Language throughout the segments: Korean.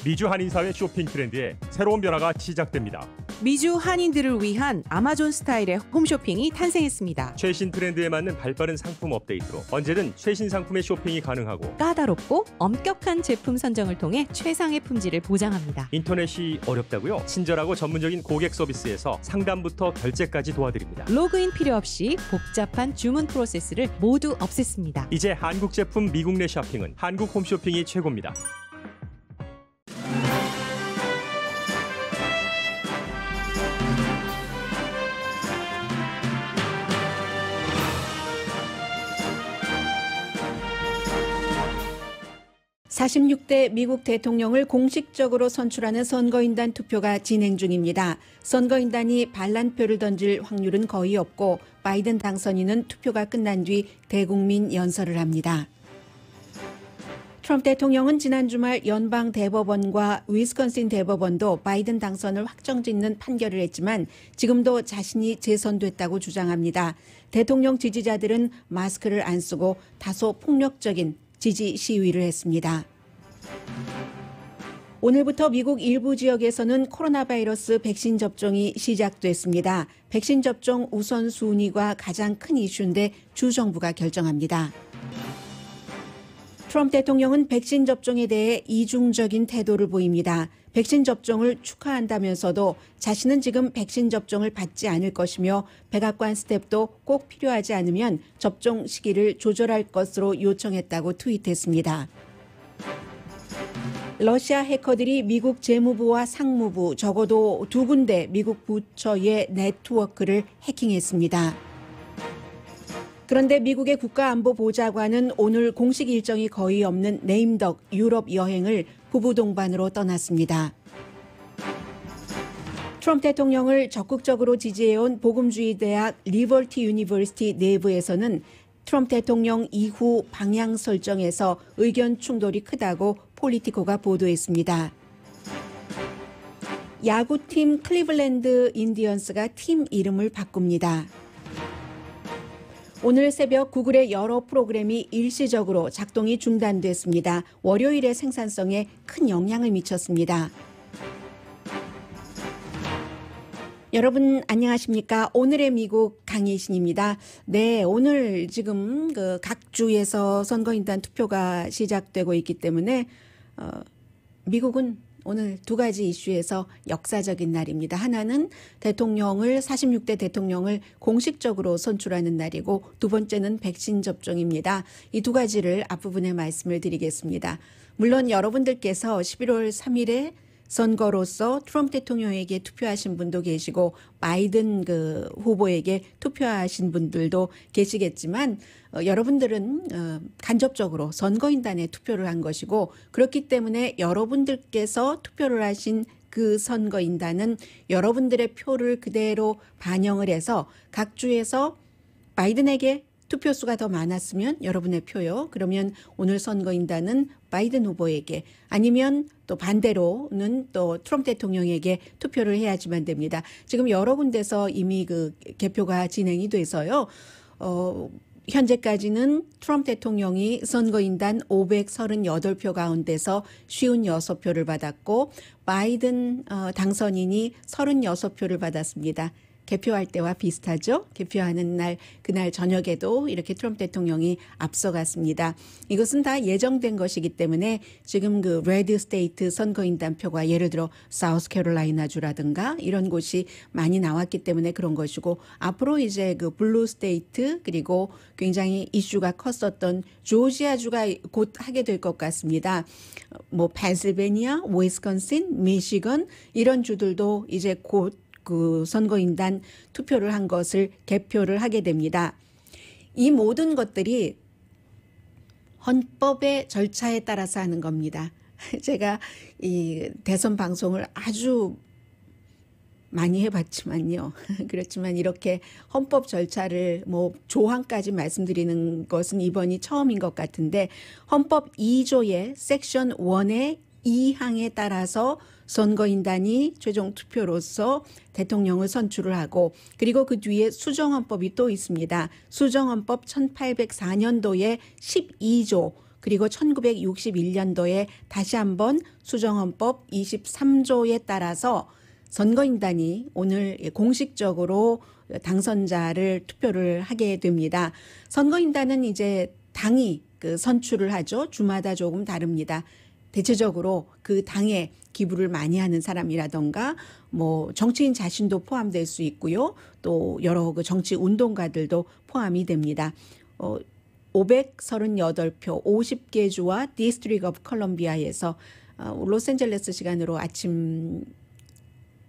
미주 한인사회 쇼핑 트렌드에 새로운 변화가 시작됩니다. 미주 한인들을 위한 아마존 스타일의 홈쇼핑이 탄생했습니다. 최신 트렌드에 맞는 발빠른 상품 업데이트로 언제든 최신 상품의 쇼핑이 가능하고 까다롭고 엄격한 제품 선정을 통해 최상의 품질을 보장합니다. 인터넷이 어렵다고요? 친절하고 전문적인 고객 서비스에서 상담부터 결제까지 도와드립니다. 로그인 필요 없이 복잡한 주문 프로세스를 모두 없앴습니다. 이제 한국 제품 미국 내 쇼핑은 한국 홈쇼핑이 최고입니다. (46대) 미국 대통령을 공식적으로 선출하는 선거인단 투표가 진행 중입니다. 선거인단이 반란표를 던질 확률은 거의 없고 바이든 당선인은 투표가 끝난 뒤 대국민 연설을 합니다. 트럼프 대통령은 지난 주말 연방 대법원과 위스콘신 대법원도 바이든 당선을 확정짓는 판결을 했지만 지금도 자신이 재선됐다고 주장합니다. 대통령 지지자들은 마스크를 안 쓰고 다소 폭력적인 지지 시위를 했습니다. 오늘부터 미국 일부 지역에서는 코로나 바이러스 백신 접종이 시작됐습니다. 백신 접종 우선순위가 가장 큰 이슈인데 주 정부가 결정합니다. 트럼프 대통령은 백신 접종에 대해 이중적인 태도를 보입니다. 백신 접종을 축하한다면서도 자신은 지금 백신 접종을 받지 않을 것이며 백악관 스태프도 꼭 필요하지 않으면 접종 시기를 조절할 것으로 요청했다고 트윗했습니다. 러시아 해커들이 미국 재무부와 상무부 적어도 2군데 미국 부처의 네트워크를 해킹했습니다. 그런데 미국의 국가안보보좌관은 오늘 공식 일정이 거의 없는 레임덕 유럽 여행을 부부 동반으로 떠났습니다. 트럼프 대통령을 적극적으로 지지해온 복음주의 대학 리버티 유니버시티 내부에서는 트럼프 대통령 이후 방향 설정에서 의견 충돌이 크다고 폴리티코가 보도했습니다. 야구팀 클리블랜드 인디언스가 팀 이름을 바꿉니다. 오늘 새벽 구글의 여러 프로그램이 일시적으로 작동이 중단됐습니다. 월요일의 생산성에 큰 영향을 미쳤습니다. 여러분 안녕하십니까? 오늘의 미국 강혜신입니다. 네, 오늘 지금 각 주에서 선거인단 투표가 시작되고 있기 때문에 미국은 오늘 두 가지 이슈에서 역사적인 날입니다. 하나는 46대 대통령을 공식적으로 선출하는 날이고 두 번째는 백신 접종입니다. 이 두 가지를 앞부분에 말씀을 드리겠습니다. 물론 여러분들께서 11월 3일에 선거로서 트럼프 대통령에게 투표하신 분도 계시고 바이든 후보에게 투표하신 분들도 계시겠지만 여러분들은 간접적으로 선거인단에 투표를 한 것이고 그렇기 때문에 여러분들께서 투표를 하신 그 선거인단은 여러분들의 표를 그대로 반영을 해서 각 주에서 바이든에게 투표수가 더 많았으면 여러분의 표요. 그러면 오늘 선거인단은 바이든 후보에게 아니면 또 반대로는 또 트럼프 대통령에게 투표를 해야지만 됩니다. 지금 여러 군데서 이미 개표가 진행이 돼서요. 현재까지는 트럼프 대통령이 선거인단 538표 가운데서 56표를 받았고 바이든 당선인이 36표를 받았습니다. 개표할 때와 비슷하죠. 개표하는 날 그날 저녁에도 이렇게 트럼프 대통령이 앞서갔습니다. 이것은 다 예정된 것이기 때문에 지금 레드 스테이트 선거인단 표가 예를 들어 사우스캐롤라이나주라든가 이런 곳이 많이 나왔기 때문에 그런 것이고 앞으로 이제 블루 스테이트 그리고 굉장히 이슈가 컸었던 조지아주가 곧 하게 될 것 같습니다. 펜실베니아, 위스콘신, 미시건 이런 주들도 이제 곧 선거인단 투표를 한 것을 개표를 하게 됩니다. 이 모든 것들이 헌법의 절차에 따라서 하는 겁니다. 제가 이 대선 방송을 아주 많이 해봤지만요. 그렇지만 이렇게 헌법 절차를 조항까지 말씀드리는 것은 이번이 처음인 것 같은데 헌법 2조의 섹션 1의 2항에 따라서 선거인단이 최종 투표로서 대통령을 선출을 하고 그리고 그 뒤에 수정헌법이 또 있습니다. 수정헌법 1804년도에 12조 그리고 1961년도에 다시 한번 수정헌법 23조에 따라서 선거인단이 오늘 공식적으로 당선자를 투표를 하게 됩니다. 선거인단은 이제 당이 선출을 하죠. 주마다 조금 다릅니다. 대체적으로 그 당에 기부를 많이 하는 사람이라던가 뭐 정치인 자신도 포함될 수 있고요. 또 여러 그 정치 운동가들도 포함이 됩니다. 538표 50개 주와 디스트릭 오브 컬럼비아에서 로스앤젤레스 시간으로 아침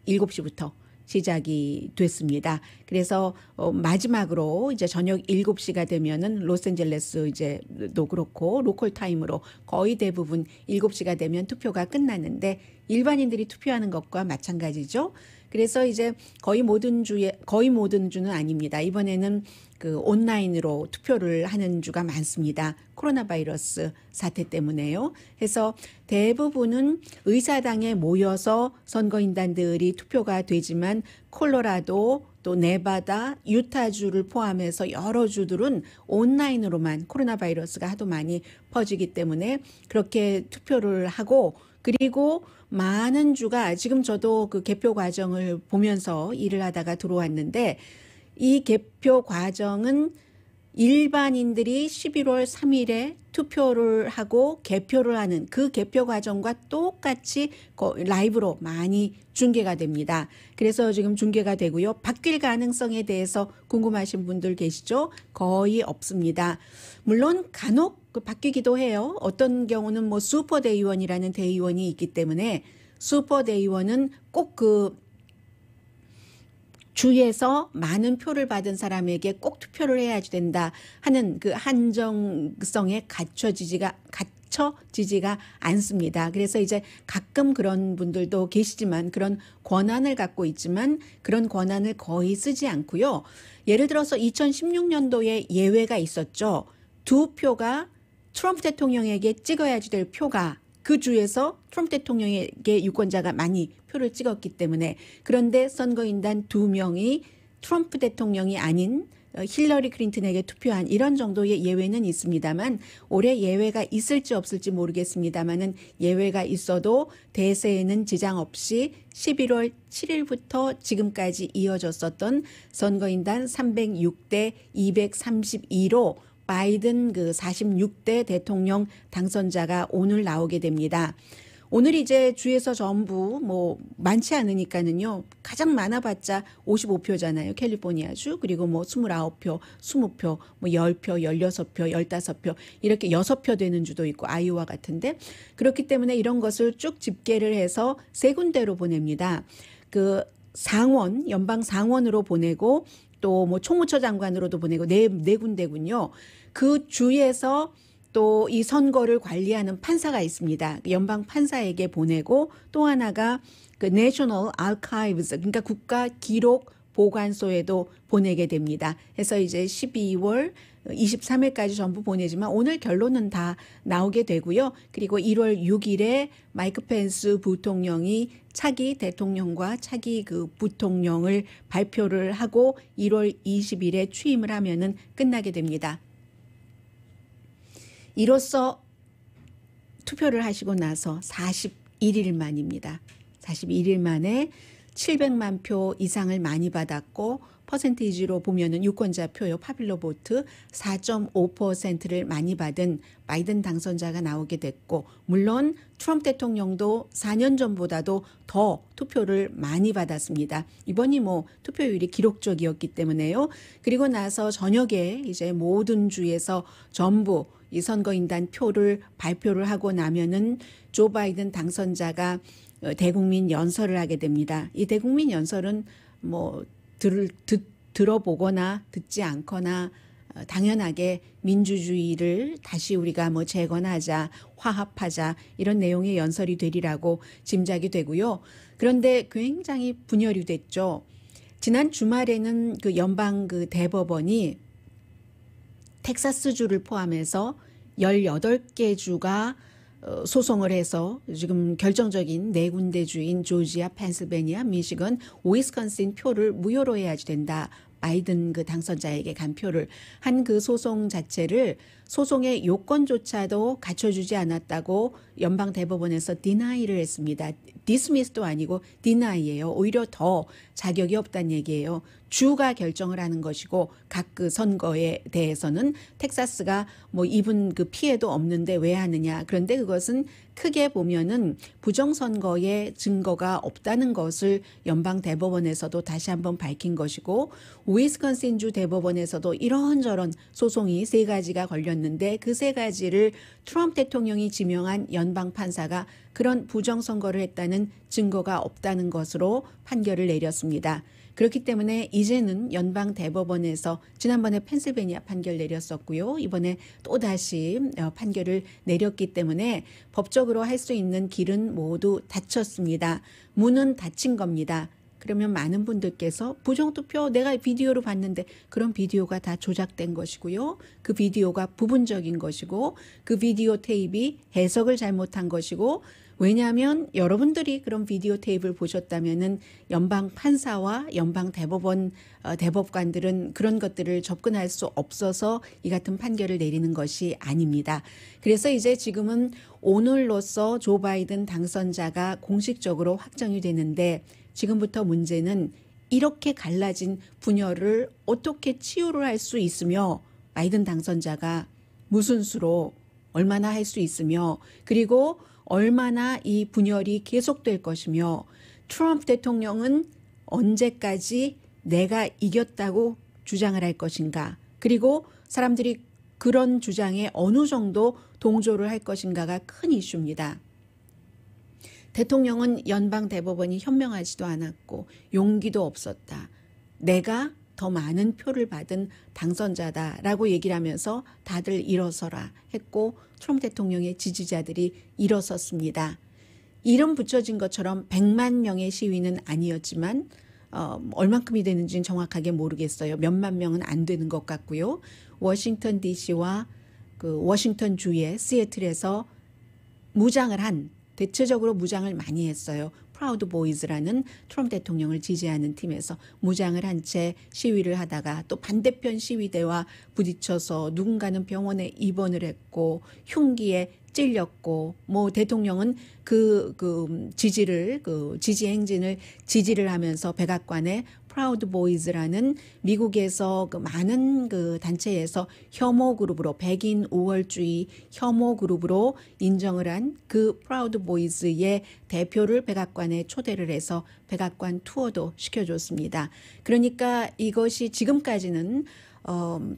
7시부터 시작이 됐습니다. 그래서 마지막으로 이제 저녁 7시가 되면은 로스앤젤레스 이제도 그렇고 로컬 타임으로 거의 대부분 7시가 되면 투표가 끝나는데 일반인들이 투표하는 것과 마찬가지죠. 그래서 이제 거의 모든 주는 아닙니다. 이번에는 그 온라인으로 투표를 하는 주가 많습니다. 코로나 바이러스 사태 때문에요. 해서 대부분은 의사당에 모여서 선거인단들이 투표가 되지만 콜로라도 또 네바다, 유타주를 포함해서 여러 주들은 온라인으로만 코로나 바이러스가 하도 많이 퍼지기 때문에 그렇게 투표를 하고 그리고 많은 주가 지금 저도 그 개표 과정을 보면서 일을 하다가 들어왔는데 이 개표 과정은 일반인들이 11월 3일에 투표를 하고 개표를 하는 그 개표 과정과 똑같이 라이브로 많이 중계가 됩니다. 그래서 지금 중계가 되고요. 바뀔 가능성에 대해서 궁금하신 분들 계시죠? 거의 없습니다. 물론 간혹 바뀌기도 해요. 어떤 경우는 뭐 슈퍼 대의원이라는 대의원이 있기 때문에 슈퍼 대의원은 꼭 그 주에서 많은 표를 받은 사람에게 꼭 투표를 해야지 된다 하는 그 한정성에 갇혀지지가 않습니다. 그래서 이제 가끔 그런 분들도 계시지만 그런 권한을 갖고 있지만 그런 권한을 거의 쓰지 않고요. 예를 들어서 2016년도에 예외가 있었죠. 2표가 트럼프 대통령에게 찍어야지 될 표가 그 주에서 트럼프 대통령에게 유권자가 많이 표를 찍었기 때문에 그런데 선거인단 2명이 트럼프 대통령이 아닌 힐러리 클린턴에게 투표한 이런 정도의 예외는 있습니다만 올해 예외가 있을지 없을지 모르겠습니다만은 예외가 있어도 대세에는 지장 없이 11월 7일부터 지금까지 이어졌었던 선거인단 306대 232로 바이든 그 46대 대통령 당선자가 오늘 나오게 됩니다. 오늘 이제 주에서 전부 뭐 많지 않으니까는요. 가장 많아봤자 55표잖아요. 캘리포니아주. 그리고 뭐 29표, 20표, 뭐 10표, 16표, 15표 이렇게 6표 되는 주도 있고 아이오와 같은데 그렇기 때문에 이런 것을 쭉 집계를 해서 세 군데로 보냅니다. 그 상원, 연방 상원으로 보내고 또 뭐 총무처 장관으로도 보내고 네 군데군요. 그 주에서 또 이 선거를 관리하는 판사가 있습니다. 연방 판사에게 보내고 또 하나가 그 National Archives 그러니까 국가 기록 보관소에도 보내게 됩니다. 해서 이제 12월 23일까지 전부 보내지만 오늘 결론은 다 나오게 되고요. 그리고 1월 6일에 마이크 펜스 부통령이 차기 대통령과 차기 그 부통령을 발표를 하고 1월 20일에 취임을 하면은 끝나게 됩니다. 이로써 투표를 하시고 나서 41일 만입니다. 41일 만에 700만 표 이상을 많이 받았고 퍼센테이지로 보면은 유권자 표요 파퓰러 보트 4.5%를 많이 받은 바이든 당선자가 나오게 됐고 물론 트럼프 대통령도 4년 전보다도 더 투표를 많이 받았습니다. 이번이 뭐 투표율이 기록적이었기 때문에요. 그리고 나서 저녁에 이제 모든 주에서 전부 이 선거인단 표를 발표를 하고 나면은 조 바이든 당선자가 대국민 연설을 하게 됩니다. 이 대국민 연설은 뭐 들어보거나 듣지 않거나 당연하게 민주주의를 다시 우리가 뭐 재건하자, 화합하자 이런 내용의 연설이 되리라고 짐작이 되고요. 그런데 굉장히 분열이 됐죠. 지난 주말에는 그 연방 그 대법원이 텍사스주를 포함해서 18개 주가 소송을 해서 지금 결정적인 네 군데 주인 조지아, 펜실베니아, 미시건, 위스콘신 표를 무효로 해야지 된다. 바이든 그 당선자에게 간 표를 한 그 소송 자체를 소송의 요건조차도 갖춰주지 않았다고 연방 대법원에서 디나이를 했습니다. 디스미스도 아니고 디나이예요. 오히려 더 자격이 없다는 얘기예요. 주가 결정을 하는 것이고 각 그 선거에 대해서는 텍사스가 뭐 입은 그 피해도 없는데 왜 하느냐. 그런데 그것은 크게 보면은 부정선거에 증거가 없다는 것을 연방 대법원에서도 다시 한번 밝힌 것이고 위스콘신주 대법원에서도 이런저런 소송이 3가지가 걸렸는데 그 3가지를 트럼프 대통령이 지명한 연방 판사가 그런 부정선거를 했다는 증거가 없다는 것으로 판결을 내렸습니다. 그렇기 때문에 이제는 연방 대법원에서 지난번에 펜실베니아 판결 내렸었고요. 이번에 또다시 판결을 내렸기 때문에 법적으로 할 수 있는 길은 모두 닫혔습니다. 문은 닫힌 겁니다. 그러면 많은 분들께서 부정투표 내가 비디오로 봤는데 그런 비디오가 다 조작된 것이고요. 그 비디오가 부분적인 것이고 그 비디오 테이프이 해석을 잘못한 것이고 왜냐하면 여러분들이 그런 비디오 테이프를 보셨다면은 연방 판사와 연방 대법원 대법관들은 그런 것들을 접근할 수 없어서 이 같은 판결을 내리는 것이 아닙니다. 그래서 이제 지금은 오늘로써 조 바이든 당선자가 공식적으로 확정이 되는데 지금부터 문제는 이렇게 갈라진 분열을 어떻게 치유를 할 수 있으며 바이든 당선자가 무슨 수로 얼마나 할 수 있으며 그리고 얼마나 이 분열이 계속될 것이며 트럼프 대통령은 언제까지 내가 이겼다고 주장을 할 것인가 그리고 사람들이 그런 주장에 어느 정도 동조를 할 것인가가 큰 이슈입니다. 대통령은 연방 대법원이 현명하지도 않았고 용기도 없었다. 내가 더 많은 표를 받은 당선자다라고 얘기를 하면서 다들 일어서라 했고 트럼프 대통령의 지지자들이 일어섰습니다. 이름 붙여진 것처럼 100만 명의 시위는 아니었지만 얼만큼이 되는지는 정확하게 모르겠어요. 몇만 명은 안 되는 것 같고요. 워싱턴 DC와 그 워싱턴 주의 시애틀에서 대체적으로 무장을 많이 했어요. 프라우드 보이즈라는 트럼프 대통령을 지지하는 팀에서 무장을 한 채 시위를 하다가 또 반대편 시위대와 부딪혀서 누군가는 병원에 입원을 했고 흉기에 찔렸고 뭐 대통령은 그 지지 행진을 지지를 하면서 백악관에 프라우드 보이즈라는 미국에서 그 많은 그 단체에서 혐오 그룹으로 백인 우월주의 혐오 그룹으로 인정을 한 그 프라우드 보이즈의 대표를 백악관에 초대를 해서 백악관 투어도 시켜줬습니다. 그러니까 이것이 지금까지는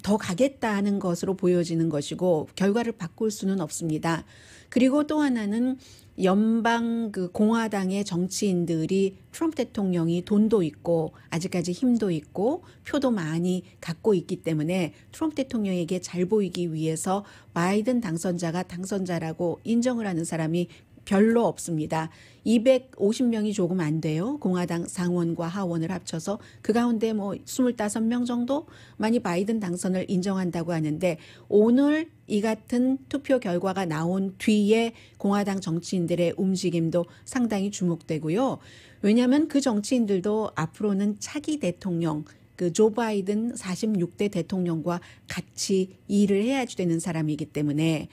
더 가겠다는 것으로 보여지는 것이고 결과를 바꿀 수는 없습니다. 그리고 또 하나는 연방 그 공화당의 정치인들이 트럼프 대통령이 돈도 있고 아직까지 힘도 있고 표도 많이 갖고 있기 때문에 트럼프 대통령에게 잘 보이기 위해서 바이든 당선자가 당선자라고 인정을 하는 사람이 별로 없습니다. 250명이 조금 안 돼요. 공화당 상원과 하원을 합쳐서 그 가운데 뭐 25명 정도 많이 바이든 당선을 인정한다고 하는데 오늘 이 같은 투표 결과가 나온 뒤에 공화당 정치인들의 움직임도 상당히 주목되고요. 왜냐하면 그 정치인들도 앞으로는 차기 대통령 그 조 바이든 46대 대통령과 같이 일을 해야지 되는 사람이기 때문에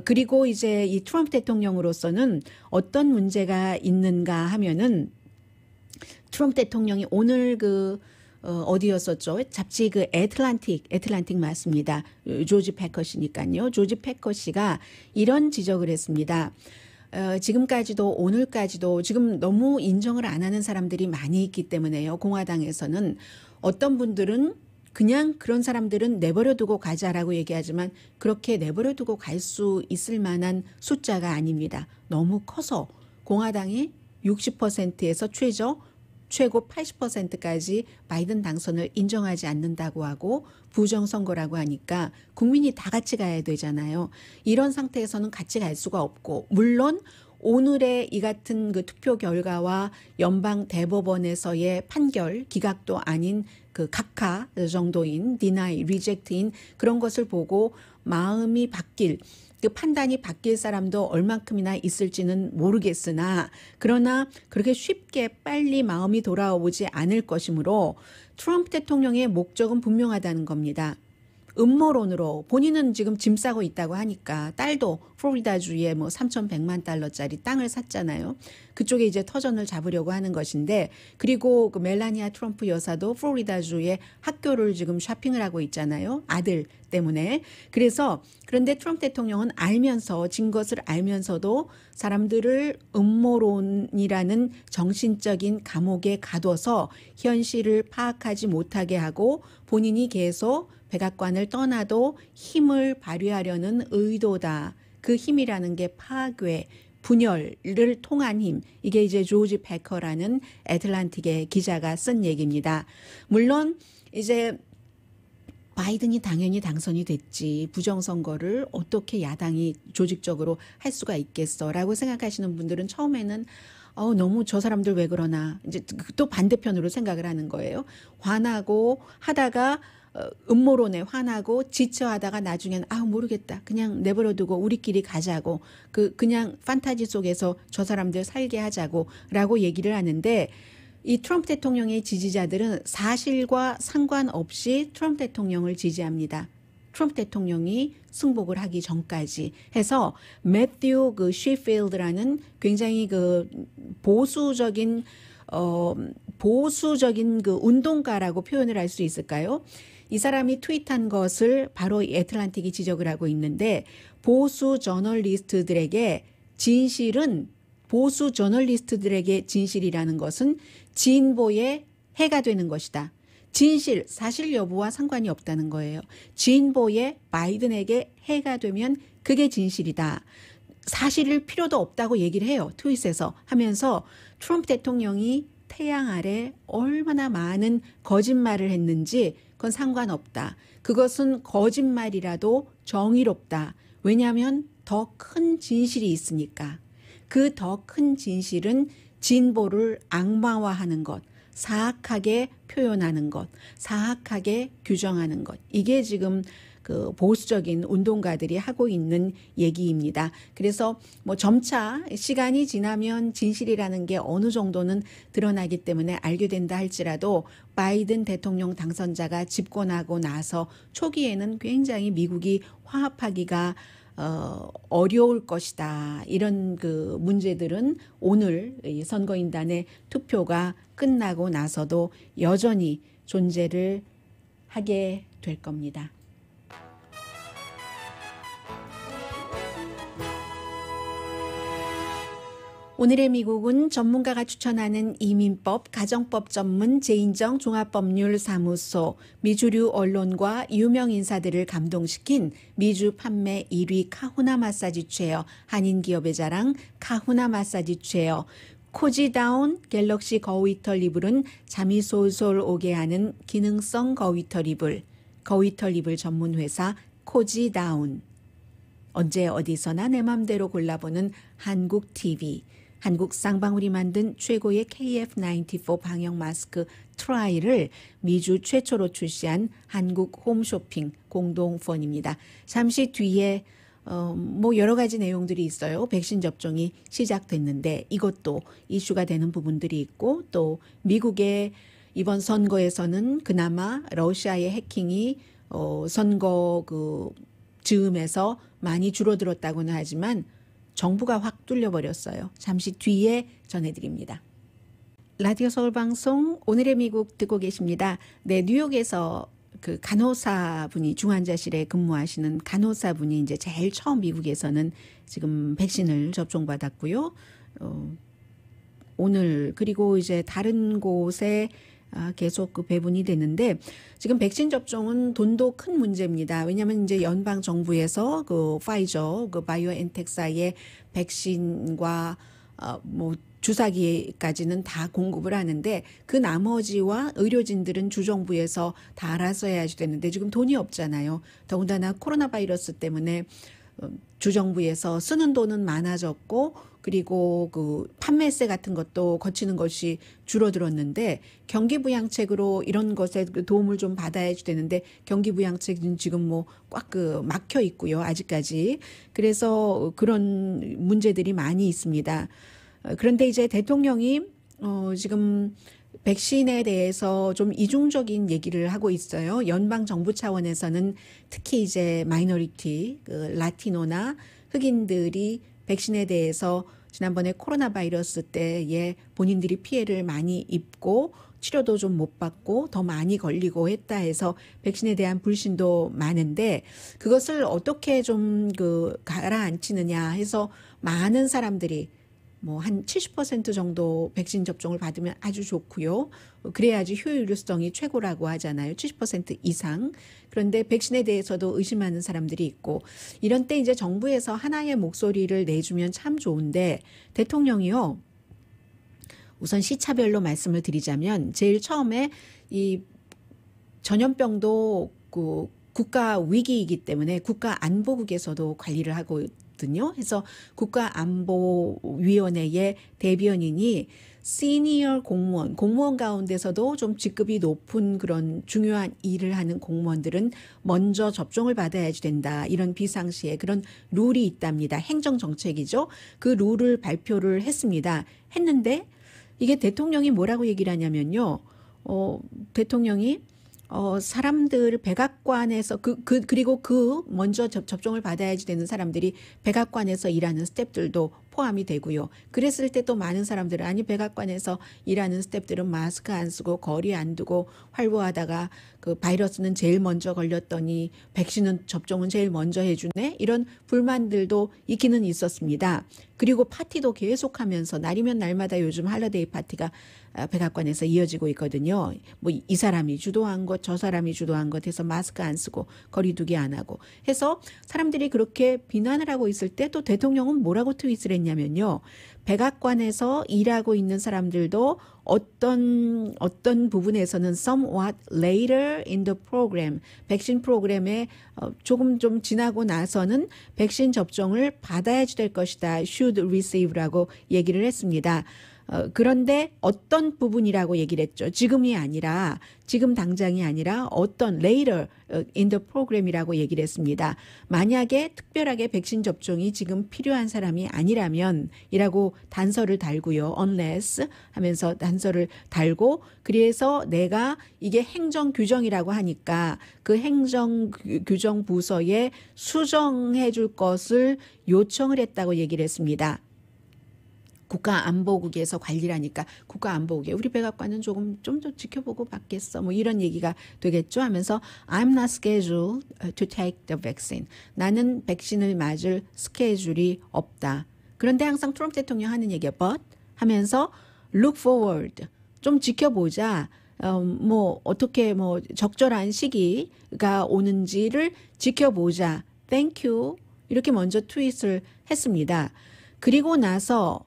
그리고 이제 이 트럼프 대통령으로서는 어떤 문제가 있는가 하면은 트럼프 대통령이 오늘 어디였었죠? 잡지 애틀란틱 맞습니다. 조지 패커시니까요. 조지 패커시가 이런 지적을 했습니다. 지금까지도 오늘까지도 지금 너무 인정을 안 하는 사람들이 많이 있기 때문에요. 공화당에서는 어떤 분들은 그냥 그런 사람들은 내버려 두고 가자라고 얘기하지만 그렇게 내버려 두고 갈 수 있을 만한 숫자가 아닙니다. 너무 커서 공화당이 60%에서 최고 80%까지 바이든 당선을 인정하지 않는다고 하고 부정선거라고 하니까 국민이 다 같이 가야 되잖아요. 이런 상태에서는 같이 갈 수가 없고 물론 오늘의 이 같은 그 투표 결과와 연방 대법원에서의 판결 기각도 아닌 그 각하 정도인 디나이, 리젝트인 그런 것을 보고 마음이 바뀔 그 판단이 바뀔 사람도 얼만큼이나 있을지는 모르겠으나 그러나 그렇게 쉽게 빨리 마음이 돌아오지 않을 것이므로 트럼프 대통령의 목적은 분명하다는 겁니다. 음모론으로 본인은 지금 짐 싸고 있다고 하니까 딸도 플로리다주에 뭐 3,100만 달러짜리 땅을 샀잖아요. 그쪽에 이제 터전을 잡으려고 하는 것인데 그리고 그 멜라니아 트럼프 여사도 플로리다주에 학교를 지금 쇼핑을 하고 있잖아요. 아들 때문에. 그런데 트럼프 대통령은 알면서 진 것을 알면서도 사람들을 음모론이라는 정신적인 감옥에 가둬서 현실을 파악하지 못하게 하고 본인이 계속 백악관을 떠나도 힘을 발휘하려는 의도다. 그 힘이라는 게 파괴, 분열을 통한 힘. 이게 이제 조지 패커라는 애틀란틱의 기자가 쓴 얘기입니다. 물론 이제 바이든이 당연히 당선이 됐지 부정선거를 어떻게 야당이 조직적으로 할 수가 있겠어라고 생각하시는 분들은 처음에는 너무 저 사람들 왜 그러나 이제 또 반대편으로 생각을 하는 거예요. 화나고 하다가 음모론에 화나고 지쳐하다가 나중엔 모르겠다. 그냥 내버려두고 우리끼리 가자고 그냥 판타지 속에서 저 사람들 살게 하자고라고 얘기를 하는데 이 트럼프 대통령의 지지자들은 사실과 상관없이 트럼프 대통령을 지지합니다. 트럼프 대통령이 승복을 하기 전까지 해서 매튜 쉬필드라는 굉장히 보수적인 운동가라고 표현을 할 수 있을까요? 이 사람이 트윗한 것을 바로 애틀란틱이 지적을 하고 있는데 보수 저널리스트들에게 진실이라는 것은 진보의 해가 되는 것이다. 진실, 사실 여부와 상관이 없다는 거예요. 진보의 바이든에게 해가 되면 그게 진실이다. 사실일 필요도 없다고 얘기를 해요. 트윗에서 하면서 트럼프 대통령이 태양 아래 얼마나 많은 거짓말을 했는지 그건 상관없다. 그것은 거짓말이라도 정의롭다. 왜냐하면 더 큰 진실이 있으니까. 그 더 큰 진실은 진보를 악마화하는 것, 사악하게 표현하는 것, 사악하게 규정하는 것. 이게 지금 그 보수적인 운동가들이 하고 있는 얘기입니다. 그래서 뭐 점차 시간이 지나면 진실이라는 게 어느 정도는 드러나기 때문에 알게 된다 할지라도 바이든 대통령 당선자가 집권하고 나서 초기에는 굉장히 미국이 화합하기가 어려울 것이다. 이런 그 문제들은 오늘 이 선거인단의 투표가 끝나고 나서도 여전히 존재를 하게 될 겁니다. 오늘의 미국은 전문가가 추천하는 이민법, 가정법 전문 제인정 종합법률사무소, 미주류 언론과 유명 인사들을 감동시킨 미주 판매 1위 카후나 마사지 체어, 한인 기업의 자랑 카후나 마사지 체어, 코지다운 갤럭시 거위털 이불은 잠이 솔솔 오게 하는 기능성 거위털 이불 전문 회사 코지다운. 언제 어디서나 내 맘대로 골라보는 한국 TV. 한국 쌍방울이 만든 최고의 KF94 방역 마스크 트라이를 미주 최초로 출시한 한국 홈쇼핑 공동펀입니다. 잠시 뒤에 뭐 여러 가지 내용들이 있어요. 백신 접종이 시작됐는데 이것도 이슈가 되는 부분들이 있고 또 미국의 이번 선거에서는 그나마 러시아의 해킹이 선거 즈음에서 많이 줄어들었다고는 하지만 정부가 확 뚫려버렸어요. 잠시 뒤에 전해드립니다. 라디오 서울 방송 오늘의 미국 듣고 계십니다. 네, 뉴욕에서 그 간호사분이 중환자실에 근무하시는 간호사분이 이제 제일 처음 미국에서는 지금 백신을 접종받았고요. 오늘 그리고 이제 다른 곳에 계속 배분이 되는데 지금 백신 접종은 돈도 큰 문제입니다. 왜냐하면 이제 연방 정부에서 파이저, 바이오엔텍사의 백신과 뭐 주사기까지는 다 공급을 하는데 그 나머지와 의료진들은 주정부에서 다 알아서 해야지 되는데 지금 돈이 없잖아요. 더군다나 코로나 바이러스 때문에 주정부에서 쓰는 돈은 많아졌고 그리고 그 판매세 같은 것도 거치는 것이 줄어들었는데 경기부양책으로 이런 것에 도움을 좀 받아야 되는데 경기부양책은 지금 뭐 꽉 그 막혀 있고요. 아직까지. 그래서 그런 문제들이 많이 있습니다. 그런데 이제 대통령이 지금 백신에 대해서 좀 이중적인 얘기를 하고 있어요. 연방 정부 차원에서는 특히 이제 마이너리티, 그 라티노나 흑인들이 백신에 대해서 지난번에 코로나 바이러스 때에 본인들이 피해를 많이 입고 치료도 좀 못 받고 더 많이 걸리고 했다 해서 백신에 대한 불신도 많은데 그것을 어떻게 좀 그 가라앉히느냐 해서 많은 사람들이 뭐 한 70% 정도 백신 접종을 받으면 아주 좋고요. 그래야지 효율성이 최고라고 하잖아요. 70% 이상. 그런데 백신에 대해서도 의심하는 사람들이 있고 이런 때 이제 정부에서 하나의 목소리를 내주면 참 좋은데 대통령이요. 우선 시차별로 말씀을 드리자면 제일 처음에 이 전염병도 그 국가 위기이기 때문에 국가안보국에서도 관리를 하고 있거든요. 그래서 국가안보위원회의 대변인이 시니어 공무원 가운데서도 좀 직급이 높은 그런 중요한 일을 하는 공무원들은 먼저 접종을 받아야지 된다. 이런 비상시에 그런 룰이 있답니다. 행정정책이죠. 그 룰을 발표를 했는데 이게 대통령이 뭐라고 얘기를 하냐면요. 대통령이 사람들 백악관에서 그리고 먼저 접종을 받아야지 되는 사람들이 백악관에서 일하는 스태프들도 포함이 되고요. 그랬을 때 또 많은 사람들은 아니 백악관에서 일하는 스태프들은 마스크 안 쓰고 거리 안 두고 활보하다가 그 바이러스는 제일 먼저 걸렸더니 백신은 접종은 제일 먼저 해주네 이런 불만들도 있기는 있었습니다. 그리고 파티도 계속하면서 날이면 날마다 요즘 할러데이 파티가 백악관에서 이어지고 있거든요. 뭐 이 사람이 주도한 것, 저 사람이 주도한 것 해서 마스크 안 쓰고 거리두기 안 하고 해서 사람들이 그렇게 비난을 하고 있을 때 또 대통령은 뭐라고 트윗을 했냐면요. 백악관에서 일하고 있는 사람들도 어떤 부분에서는 somewhat later in the program, 백신 프로그램에 조금 좀 지나고 나서는 백신 접종을 받아야지 될 것이다. should receive라고 얘기를 했습니다. 그런데 어떤 부분이라고 얘기를 했죠. 지금 당장이 아니라 어떤 later in the program이라고 얘기를 했습니다. 만약에 특별하게 백신 접종이 지금 필요한 사람이 아니라면 이라고 단서를 달고요. unless 하면서 단서를 달고 그래서 내가 이게 행정 규정이라고 하니까 그 행정 규정 부서에 수정해 줄 것을 요청을 했다고 얘기를 했습니다. 국가안보국에서 관리를 하니까 국가안보국에 우리 백악관은 좀 더 지켜보고 받겠어. 뭐 이런 얘기가 되겠죠 하면서 I'm not scheduled to take the vaccine. 나는 백신을 맞을 스케줄이 없다. 그런데 항상 트럼프 대통령 하는 얘기야. But 하면서 look forward. 좀 지켜보자. 뭐 어떻게 뭐 적절한 시기가 오는지를 지켜보자. Thank you. 이렇게 먼저 트윗을 했습니다. 그리고 나서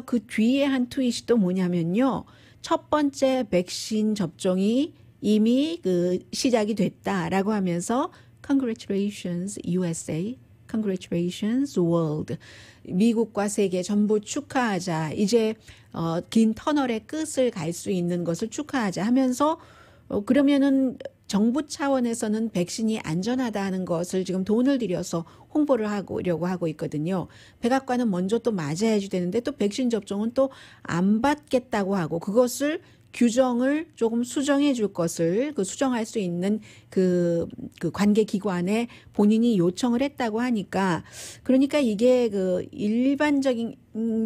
그 뒤에 한 트윗이 또 뭐냐면요. 첫 번째 백신 접종이 이미 그 시작이 됐다라고 하면서 Congratulations USA, Congratulations World. 미국과 세계 전부 축하하자. 이제 긴 터널의 끝을 갈 수 있는 것을 축하하자 하면서 그러면은 정부 차원에서는 백신이 안전하다 하는 것을 지금 돈을 들여서 홍보를 하려고 하고 있거든요. 백악관은 먼저 또 맞아야지 되는데 또 백신 접종은 또 안 받겠다고 하고 그것을 규정을 조금 수정해 줄 것을 수정할 수 있는 그 관계 기관에 본인이 요청을 했다고 하니까 그러니까 이게 일반적인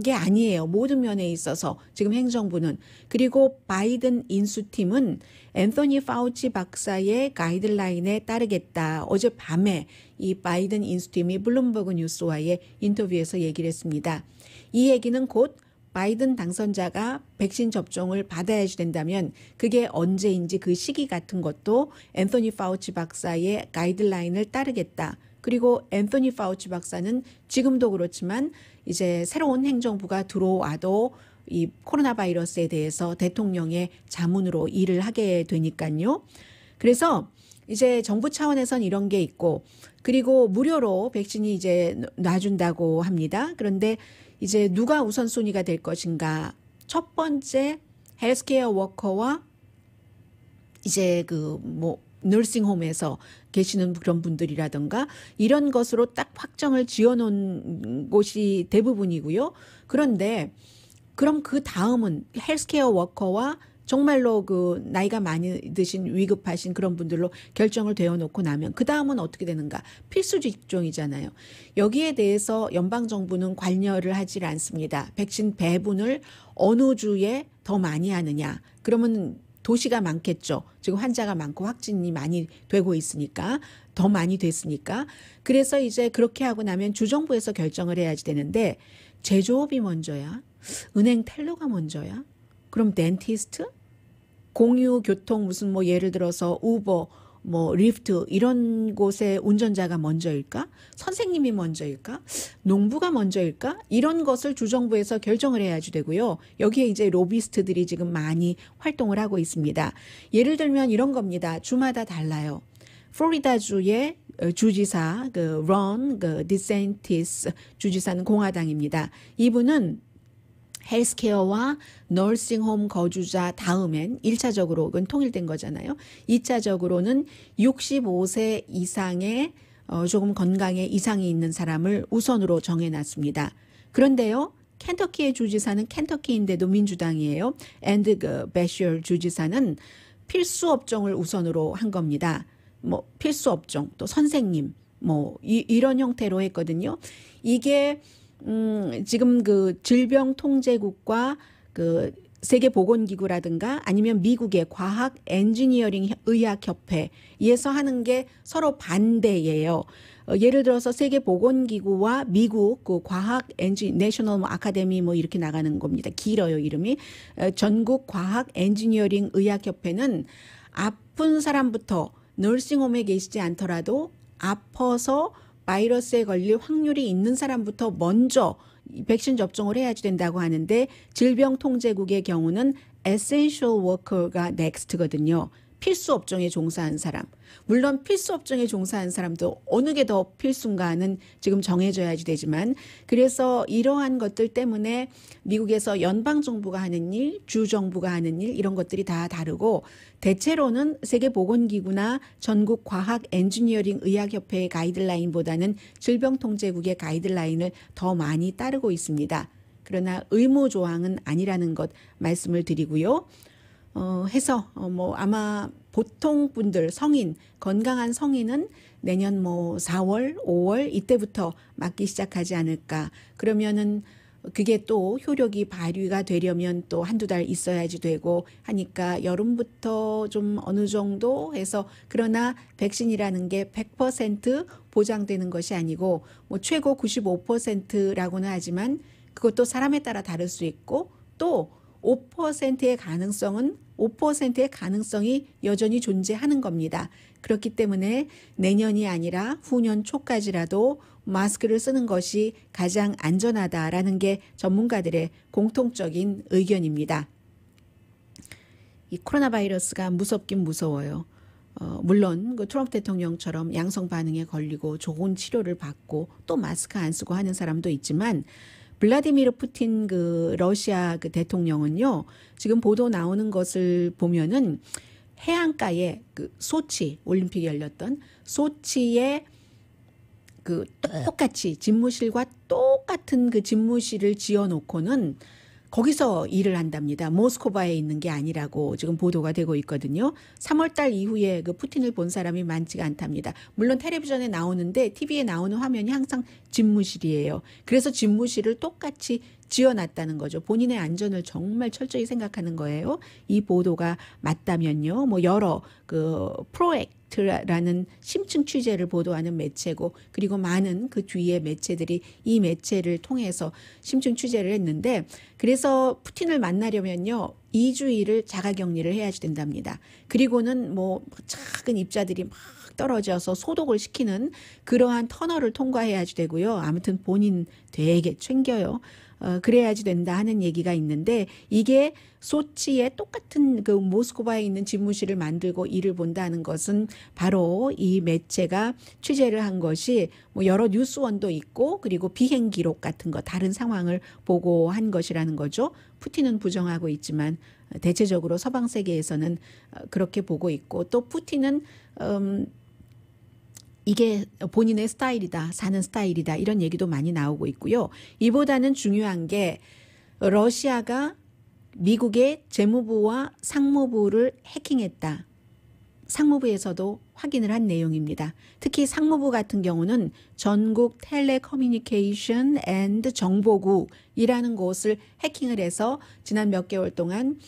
게 아니에요. 모든 면에 있어서 지금 행정부는. 그리고 바이든 인수팀은 앤서니 파우치 박사의 가이드라인에 따르겠다. 어젯밤에 이 바이든 인수팀이 블룸버그 뉴스와의 인터뷰에서 얘기를 했습니다. 이 얘기는 곧 바이든 당선자가 백신 접종을 받아야지 된다면 그게 언제인지 그 시기 같은 것도 앤서니 파우치 박사의 가이드라인을 따르겠다. 그리고 앤서니 파우치 박사는 지금도 그렇지만 이제 새로운 행정부가 들어와도 이 코로나 바이러스에 대해서 대통령의 자문으로 일을 하게 되니까요. 그래서 이제 정부 차원에선 이런 게 있고 그리고 무료로 백신이 이제 놔준다고 합니다. 그런데 이제 누가 우선순위가 될 것인가? 첫 번째 헬스케어 워커와 이제 너싱홈에서 계시는 그런 분들이라든가 이런 것으로 딱 확정을 지어놓은 곳이 대부분이고요. 그런데 그럼 그 다음은 헬스케어 워커와 정말로 그 나이가 많이 드신 위급하신 그런 분들로 결정을 되어 놓고 나면 그 다음은 어떻게 되는가? 필수 직종이잖아요. 여기에 대해서 연방정부는 관여를 하질 않습니다. 백신 배분을 어느 주에 더 많이 하느냐. 그러면 도시가 많겠죠. 지금 환자가 많고 확진이 많이 되고 있으니까 더 많이 됐으니까. 그래서 이제 그렇게 하고 나면 주정부에서 결정을 해야지 되는데 제조업이 먼저야? 은행 텔러가 먼저야? 그럼 덴티스트? 공유 교통 무슨 예를 들어서 우버, 리프트 이런 곳에 운전자가 먼저일까? 선생님이 먼저일까? 농부가 먼저일까? 이런 것을 주정부에서 결정을 해야지 되고요. 여기에 이제 로비스트들이 지금 많이 활동을 하고 있습니다. 예를 들면 이런 겁니다. 주마다 달라요. 플로리다주의 주지사 론 디센티스 주지사는 공화당입니다. 이분은 헬스케어와 너싱홈 거주자 다음엔 1차적으로 그건 통일된 거잖아요. 2차적으로는 65세 이상의 조금 건강에 이상이 있는 사람을 우선으로 정해놨습니다. 그런데요. 켄터키의 주지사는 켄터키인데도 민주당이에요. 앤드 배셔 주지사는 필수 업종을 우선으로 한 겁니다. 필수 업종 또 선생님 이런 형태로 했거든요. 이게 지금 질병통제국과 세계보건기구라든가 아니면 미국의 과학 엔지니어링 의학협회에서 하는 게 서로 반대예요. 예를 들어서 세계보건기구와 미국 과학 내셔널 아카데미 이렇게 나가는 겁니다. 길어요, 이름이. 전국 과학 엔지니어링 의학협회는 아픈 사람부터 너싱홈에 계시지 않더라도 아파서 바이러스에 걸릴 확률이 있는 사람부터 먼저 백신 접종을 해야지 된다고 하는데 질병통제국의 경우는 essential worker가 next거든요. 필수 업종에 종사한 사람. 물론 필수 업종에 종사한 사람도 어느 게 더 필수인가는 지금 정해져야지 되지만 그래서 이러한 것들 때문에 미국에서 연방정부가 하는 일, 주정부가 하는 일 이런 것들이 다 다르고 대체로는 세계보건기구나 전국 과학 엔지니어링 의학협회의 가이드라인보다는 질병통제국의 가이드라인을 더 많이 따르고 있습니다. 그러나 의무조항은 아니라는 것 말씀을 드리고요. 해서 아마 보통 분들 성인 건강한 성인은 내년 4월, 5월 이때부터 맞기 시작하지 않을까. 그러면은 그게 또 효력이 발휘가 되려면 또 한두 달 있어야지 되고 하니까 여름부터 좀 어느 정도 해서 그러나 백신이라는 게 100% 보장되는 것이 아니고 최고 95%라고는 하지만 그것도 사람에 따라 다를 수 있고 또 5%의 가능성이 여전히 존재하는 겁니다. 그렇기 때문에 내년이 아니라 후년 초까지라도 마스크를 쓰는 것이 가장 안전하다라는 게 전문가들의 공통적인 의견입니다. 이 코로나 바이러스가 무섭긴 무서워요. 물론 트럼프 대통령처럼 양성 반응에 걸리고 좋은 치료를 받고 또 마스크 안 쓰고 하는 사람도 있지만 블라디미르 푸틴 러시아 대통령은요. 지금 보도 나오는 것을 보면은 해안가에 소치 올림픽이 열렸던 소치에 똑같이 집무실과 똑같은 집무실을 지어놓고는 거기서 일을 한답니다. 모스크바에 있는 게 아니라고 지금 보도가 되고 있거든요. 3월 달 이후에 푸틴을 본 사람이 많지가 않답니다. 물론 텔레비전에 나오는데 TV에 나오는 화면이 항상 집무실이에요. 그래서 집무실을 똑같이 지어놨다는 거죠. 본인의 안전을 정말 철저히 생각하는 거예요. 이 보도가 맞다면요. 여러 프로액트라는 심층 취재를 보도하는 매체고 그리고 많은 그 뒤에 매체들이 이 매체를 통해서 심층 취재를 했는데 그래서 푸틴을 만나려면요. 2주일을 자가격리를 해야지 된답니다. 그리고는 작은 입자들이 막 떨어져서 소독을 시키는 그러한 터널을 통과해야지 되고요. 아무튼 본인 되게 챙겨요. 그래야지 된다 하는 얘기가 있는데 이게 소치에 똑같은 그 모스크바에 있는 집무실을 만들고 일을 본다는 것은 바로 이 매체가 취재를 한 것이 뭐 여러 뉴스원도 있고 그리고 비행 기록 같은 거 다른 상황을 보고 한 것이라는 거죠. 푸틴은 부정하고 있지만 대체적으로 서방 세계에서는 그렇게 보고 있고 또 푸틴은 이게 본인의 스타일이다, 사는 스타일이다 이런 얘기도 많이 나오고 있고요. 이보다는 중요한 게 러시아가 미국의 재무부와 상무부를 해킹했다. 상무부에서도 확인을 한 내용입니다. 특히 상무부 같은 경우는 전국 텔레커뮤니케이션 앤드 정보국이라는 곳을 해킹을 해서 지난 몇 개월 동안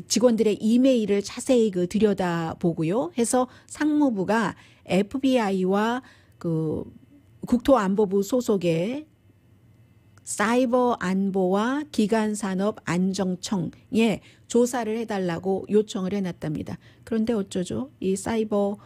직원들의 이메일을 자세히 들여다보고요. 해서 상무부가 FBI와 그 국토안보부 소속의 사이버 안보와 기간산업안정청에 조사를 해달라고 요청을 해놨답니다. 그런데 어쩌죠? 이 사이버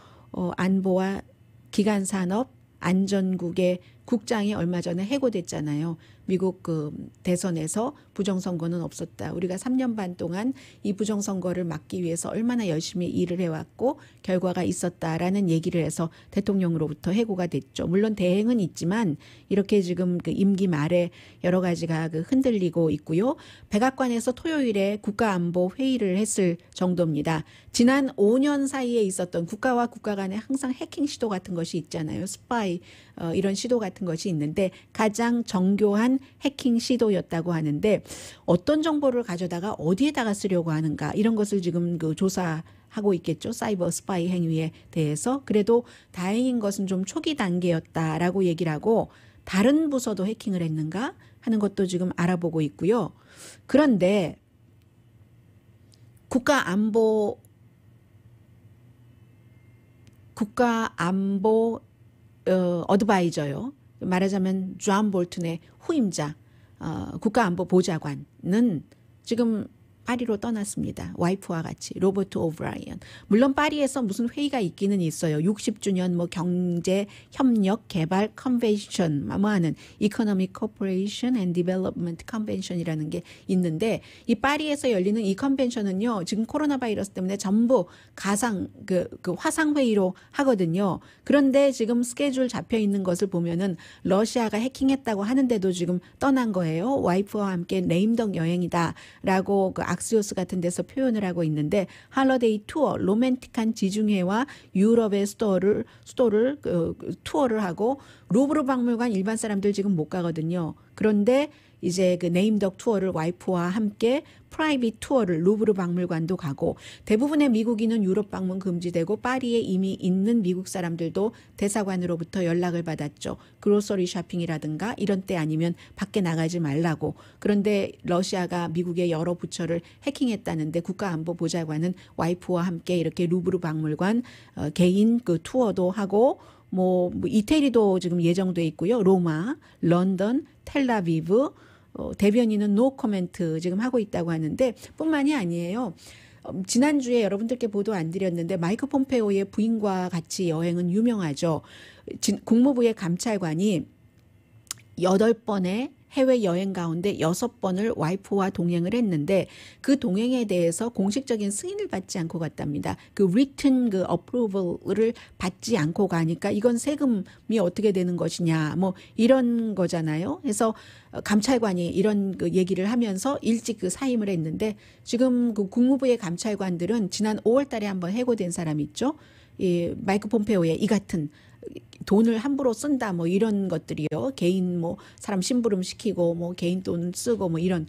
안보와 기간산업 안전국의 국장이 얼마 전에 해고됐잖아요. 미국 그 대선에서 부정선거는 없었다. 우리가 3년 반 동안 이 부정선거를 막기 위해서 얼마나 열심히 일을 해왔고 결과가 있었다라는 얘기를 해서 대통령으로부터 해고가 됐죠. 물론 대행은 있지만 이렇게 지금 그 임기 말에 여러 가지가 흔들리고 있고요. 백악관에서 토요일에 국가안보 회의를 했을 정도입니다. 지난 5년 사이에 있었던 국가와 국가 간에 항상 해킹 시도 같은 것이 있잖아요. 스파이 이런 시도 같은 것이 있는데 가장 정교한 해킹 시도였다고 하는데 어떤 정보를 가져다가 어디에다가 쓰려고 하는가 이런 것을 지금 조사하고 있겠죠. 사이버 스파이 행위에 대해서. 그래도 다행인 것은 좀 초기 단계였다라고 얘기를 하고 다른 부서도 해킹을 했는가 하는 것도 지금 알아보고 있고요. 그런데 국가안보 어드바이저요. 말하자면 존 볼튼의 후임자 국가안보 보좌관은 지금 파리로 떠났습니다. 와이프와 같이 로버트 오브라이언. 물론 파리에서 무슨 회의가 있기는 있어요. 60주년 뭐 경제 협력 개발 컨벤션 뭐 하는 이코노믹 코퍼레이션 앤 디벨롭먼트 컨벤션이라는 게 있는데 이 파리에서 열리는 이 컨벤션은요. 지금 코로나 바이러스 때문에 전부 가상 그 화상 회의로 하거든요. 그런데 지금 스케줄 잡혀 있는 것을 보면은 러시아가 해킹했다고 하는데도 지금 떠난 거예요. 와이프와 함께 네임덕 여행이다라고 악시오스 같은 데서 표현을 하고 있는데 할러데이 투어, 로맨틱한 지중해와 유럽의 수도를 투어를 하고 루브르 박물관 일반 사람들 지금 못 가거든요. 그런데 이제 그 네임덕 투어를 와이프와 함께 프라이빗 투어를 루브르 박물관도 가고 대부분의 미국인은 유럽 방문 금지되고 파리에 이미 있는 미국 사람들도 대사관으로부터 연락을 받았죠. 그로서리 쇼핑이라든가 이런 때 아니면 밖에 나가지 말라고. 그런데 러시아가 미국의 여러 부처를 해킹했다는데 국가안보보좌관은 와이프와 함께 이렇게 루브르 박물관 개인 그 투어도 하고 뭐 이태리도 지금 예정돼 있고요. 로마, 런던, 텔라비브 대변인은 노 코멘트 지금 하고 있다고 하는데 뿐만이 아니에요. 지난주에 여러분들께 보도 안 드렸는데 마이크 폼페오의 부인과 같이 여행은 유명하죠. 국무부의 감찰관이 8번의 해외여행 가운데 6번을 와이프와 동행을 했는데 그 동행에 대해서 공식적인 승인을 받지 않고 갔답니다. 그 written approval을 받지 않고 가니까 이건 세금이 어떻게 되는 것이냐 뭐 이런 거잖아요. 그래서 감찰관이 이런 얘기를 하면서 일찍 사임을 했는데 지금 그 국무부의 감찰관들은 지난 5월 달에 한번 해고된 사람 있죠. 이 마이크 폼페오의 이 같은 돈을 함부로 쓴다 뭐 이런 것들이요. 개인 뭐 사람 심부름 시키고 뭐 개인 돈 쓰고 뭐 이런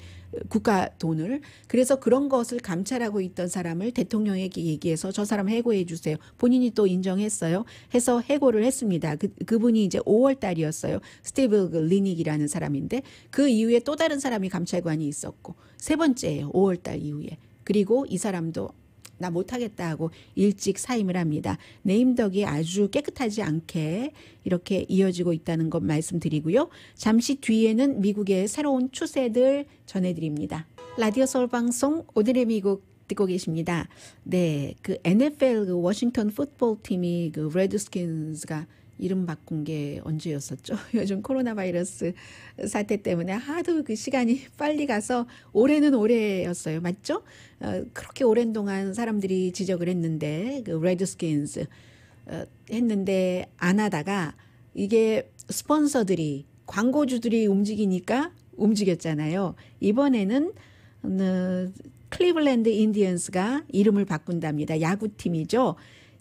국가 돈을. 그래서 그런 것을 감찰하고 있던 사람을 대통령에게 얘기해서 저 사람 해고해 주세요. 본인이 또 인정했어요. 해서 해고를 했습니다. 그분이 이제 5월 달이었어요. 스티브 리닉이라는 사람인데 그 이후에 또 다른 사람이 감찰관이 있었고 세 번째예요. 5월 달 이후에. 그리고 이 사람도 나 못하겠다 하고 일찍 사임을 합니다. 네임덕이 아주 깨끗하지 않게 이렇게 이어지고 있다는 것 말씀드리고요. 잠시 뒤에는 미국의 새로운 추세들 전해드립니다. 라디오 서울 방송 오늘의 미국 듣고 계십니다. 네, 그 NFL 그 워싱턴 풋볼 팀이 그 레드스킨스가 이름 바꾼 게 언제였었죠? 요즘 코로나 바이러스 사태 때문에 하도 그 시간이 빨리 가서 올해는 올해였어요. 맞죠? 그렇게 오랜 동안 사람들이 지적을 했는데 그 레드스킨스 했는데 안 하다가 이게 스폰서들이 광고주들이 움직이니까 움직였잖아요. 이번에는 클리블랜드 인디언스가 이름을 바꾼답니다. 야구팀이죠.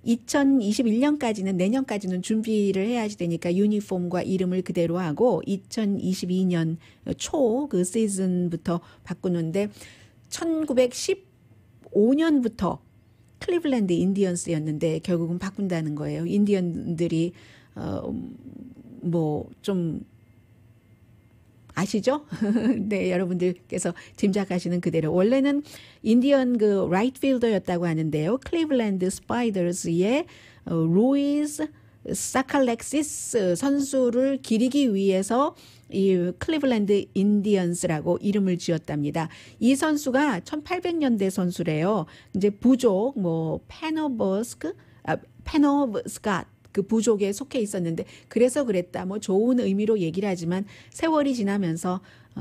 2021년까지는 내년까지는 준비를 해야지 되니까 유니폼과 이름을 그대로 하고 2022년 초 그 시즌부터 바꾸는데 1915년부터 클리블랜드 인디언스였는데 결국은 바꾼다는 거예요. 인디언들이 뭐 좀 아시죠? 네, 여러분들께서 짐작하시는 그대로 원래는 인디언 그 라이트 필더였다고 하는데요. 클리블랜드 스파이더스의 로이스 사칼렉시스 선수를 기리기 위해서 이 클리블랜드 인디언스라고 이름을 지었답니다. 이 선수가 1800년대 선수래요. 이제 부족 뭐 페너버스가 그 부족에 속해 있었는데 그래서 그랬다. 뭐 좋은 의미로 얘기를 하지만 세월이 지나면서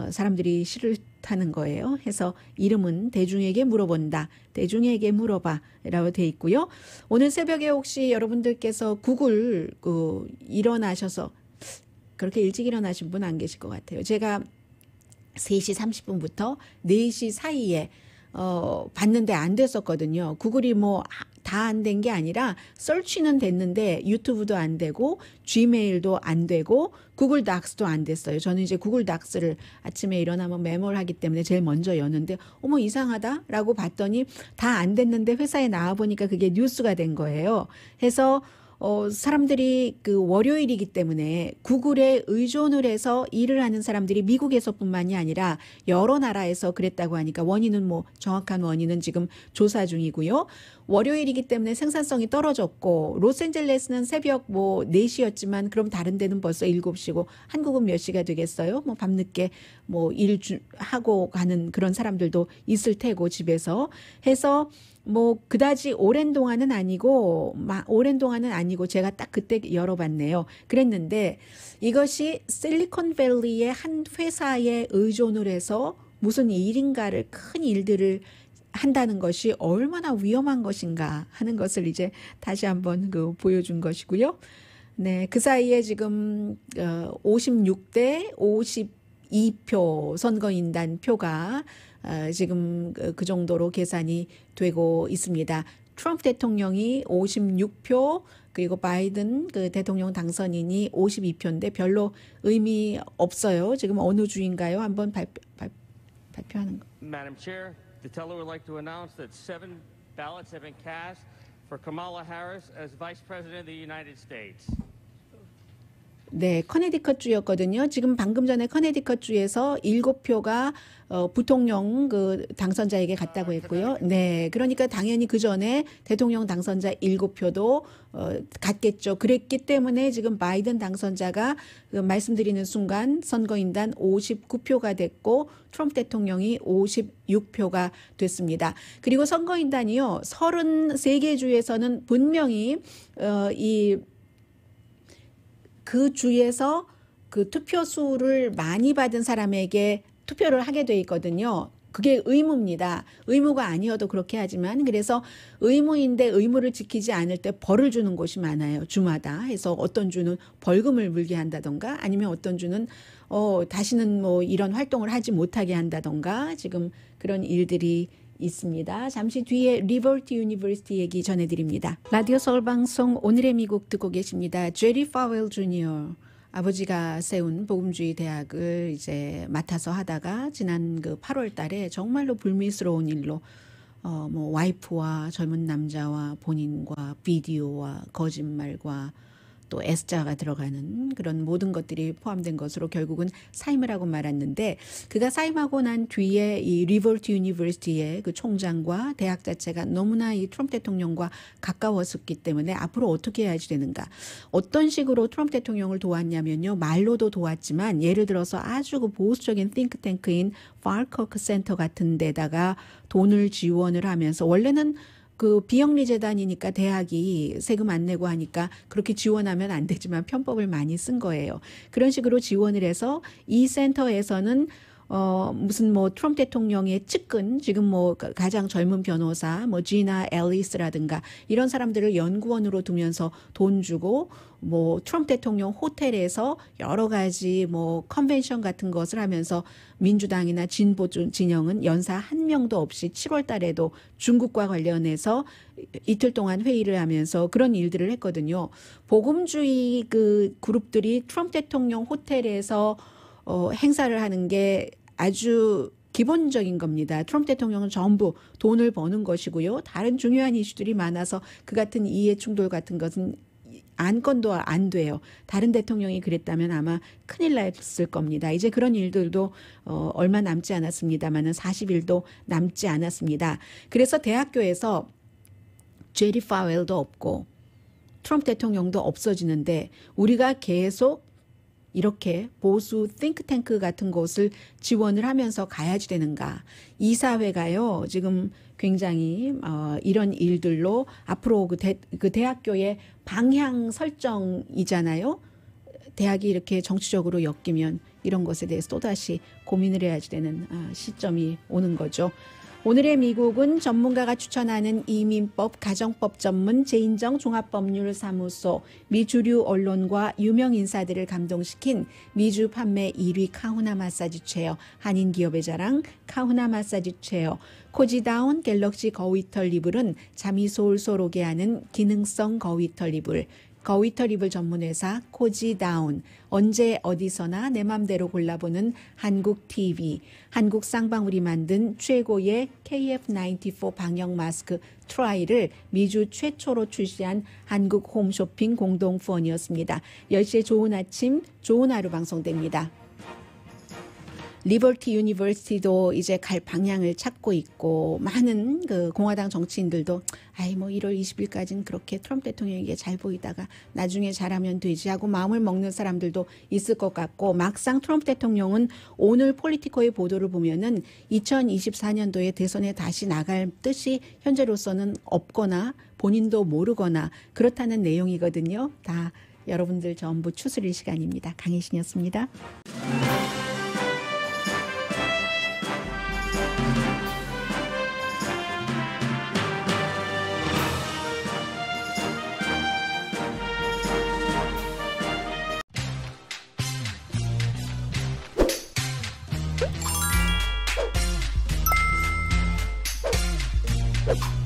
사람들이 싫다는 거예요. 해서 이름은 대중에게 물어본다. 대중에게 물어봐라고 돼 있고요. 오늘 새벽에 혹시 여러분들께서 구글 일어나셔서 그렇게 일찍 일어나신 분 안 계실 것 같아요. 제가 3시 30분부터 4시 사이에 봤는데 안 됐었거든요. 구글이 뭐 다 안 된 게 아니라 서치는 됐는데 유튜브도 안 되고 지메일도 안 되고 구글 닥스도 안 됐어요. 저는 이제 구글 닥스를 아침에 일어나면 메모를 하기 때문에 제일 먼저 여는데 어머 이상하다라고 봤더니 다 안 됐는데 회사에 나와 보니까 그게 뉴스가 된 거예요. 해서 사람들이 그 월요일이기 때문에 구글에 의존을 해서 일을 하는 사람들이 미국에서뿐만이 아니라 여러 나라에서 그랬다고 하니까 원인은 뭐 정확한 원인은 지금 조사 중이고요. 월요일이기 때문에 생산성이 떨어졌고 로스앤젤레스는 새벽 뭐 4시였지만 그럼 다른 데는 벌써 7시고 한국은 몇 시가 되겠어요? 뭐 밤늦게 뭐 하고 가는 그런 사람들도 있을 테고 집에서 해서 뭐 그다지 오랜 동안은 아니고 제가 딱 그때 열어봤네요. 그랬는데 이것이 실리콘밸리의 한 회사에 의존을 해서 무슨 일인가를 큰 일들을 한다는 것이 얼마나 위험한 것인가 하는 것을 이제 다시 한번 보여준 것이고요. 네, 그 사이에 지금 56대 52표 선거인단 표가 지금 그 정도로 계산이 되고 있습니다. 트럼프 대통령이 56표 그리고 바이든 그 대통령 당선인이 52표인데 별로 의미 없어요. 지금 어느 주인가요? 한번 발표하는 거. Madam Chair, the teller would like to announce that 7 ballots have been cast for Kamala Harris as Vice President of the United States. 네, 커네디컷 주였거든요. 지금 방금 전에 커네디컷 주에서 7표가 부통령 그 당선자에게 갔다고 했고요. 네, 그러니까 당연히 그 전에 대통령 당선자 7표도 갔겠죠. 그랬기 때문에 지금 바이든 당선자가 말씀드리는 순간 선거인단 59표가 됐고 트럼프 대통령이 56표가 됐습니다. 그리고 선거인단이요. 33개 주에서는 분명히 그 주에서 그 투표수를 많이 받은 사람에게 투표를 하게 돼 있거든요. 그게 의무입니다. 의무가 아니어도 그렇게 하지만 그래서 의무인데 의무를 지키지 않을 때 벌을 주는 곳이 많아요. 주마다 해서 어떤 주는 벌금을 물게 한다던가 아니면 어떤 주는 다시는 뭐 이런 활동을 하지 못하게 한다던가 지금 그런 일들이 있습니다. 잠시 뒤에 리버티 유니버시티 얘기 전해드립니다. 라디오 서울 방송 오늘의 미국 듣고 계십니다. 제리 파웰 주니어 아버지가 세운 복음주의 대학을 이제 맡아서 하다가 지난 그 8월 달에 정말로 불미스러운 일로 뭐 와이프와 젊은 남자와 본인과 비디오와 거짓말과 또 S자가 들어가는 그런 모든 것들이 포함된 것으로 결국은 사임을 하고 말았는데 그가 사임하고 난 뒤에 이 리버티 유니버시티의 그 총장과 대학 자체가 너무나 이 트럼프 대통령과 가까웠었기 때문에 앞으로 어떻게 해야지 되는가. 어떤 식으로 트럼프 대통령을 도왔냐면요. 말로도 도왔지만 예를 들어서 아주 그 보수적인 띵크탱크인 팔커크 센터 같은 데다가 돈을 지원을 하면서 원래는 그 비영리 재단이니까 대학이 세금 안 내고 하니까 그렇게 지원하면 안 되지만 편법을 많이 쓴 거예요. 그런 식으로 지원을 해서 이 센터에서는 무슨 뭐 트럼프 대통령의 측근, 지금 뭐 가장 젊은 변호사, 뭐 지나 앨리스라든가 이런 사람들을 연구원으로 두면서 돈 주고 뭐 트럼프 대통령 호텔에서 여러 가지 뭐 컨벤션 같은 것을 하면서 민주당이나 진보 진영은 연사 한 명도 없이 7월 달에도 중국과 관련해서 이틀 동안 회의를 하면서 그런 일들을 했거든요. 복음주의 그 그룹들이 트럼프 대통령 호텔에서 행사를 하는 게 아주 기본적인 겁니다. 트럼프 대통령은 전부 돈을 버는 것이고요. 다른 중요한 이슈들이 많아서 그 같은 이해 충돌 같은 것은 안건도 안 돼요. 다른 대통령이 그랬다면 아마 큰일 났을 겁니다. 이제 그런 일들도 얼마 남지 않았습니다만은 40일도 남지 않았습니다. 그래서 대학교에서 제리 파웰도 없고 트럼프 대통령도 없어지는데 우리가 계속 이렇게 보수 띵크탱크 같은 곳을 지원을 하면서 가야지 되는가. 이 사회가요, 지금 굉장히 이런 일들로 앞으로 그 대학교의 방향 설정이잖아요. 대학이 이렇게 정치적으로 엮이면 이런 것에 대해서 또다시 고민을 해야지 되는 시점이 오는 거죠. 오늘의 미국은 전문가가 추천하는 이민법, 가정법 전문 제인정 종합법률사무소, 미주류 언론과 유명 인사들을 감동시킨 미주 판매 1위 카후나 마사지 체어, 한인 기업의 자랑 카후나 마사지 체어, 코지다운 갤럭시 거위털 이불은 잠이 솔솔 오게 하는 기능성 거위털 이불, 거위털 이불 전문회사 코지다운, 언제 어디서나 내 맘대로 골라보는 한국 TV, 한국 쌍방울이 만든 최고의 KF94 방역 마스크 트라이를 미주 최초로 출시한 한국 홈쇼핑 공동 후원이었습니다. 10시에 좋은 아침, 좋은 하루 방송됩니다. 리버티 유니버시티도 이제 갈 방향을 찾고 있고 많은 그 공화당 정치인들도 뭐 1월 20일까지는 그렇게 트럼프 대통령에게 잘 보이다가 나중에 잘하면 되지 하고 마음을 먹는 사람들도 있을 것 같고 막상 트럼프 대통령은 오늘 폴리티코의 보도를 보면은 2024년도에 대선에 다시 나갈 뜻이 현재로서는 없거나 본인도 모르거나 그렇다는 내용이거든요. 다 여러분들 전부 추스릴 시간입니다. 강혜신이었습니다. you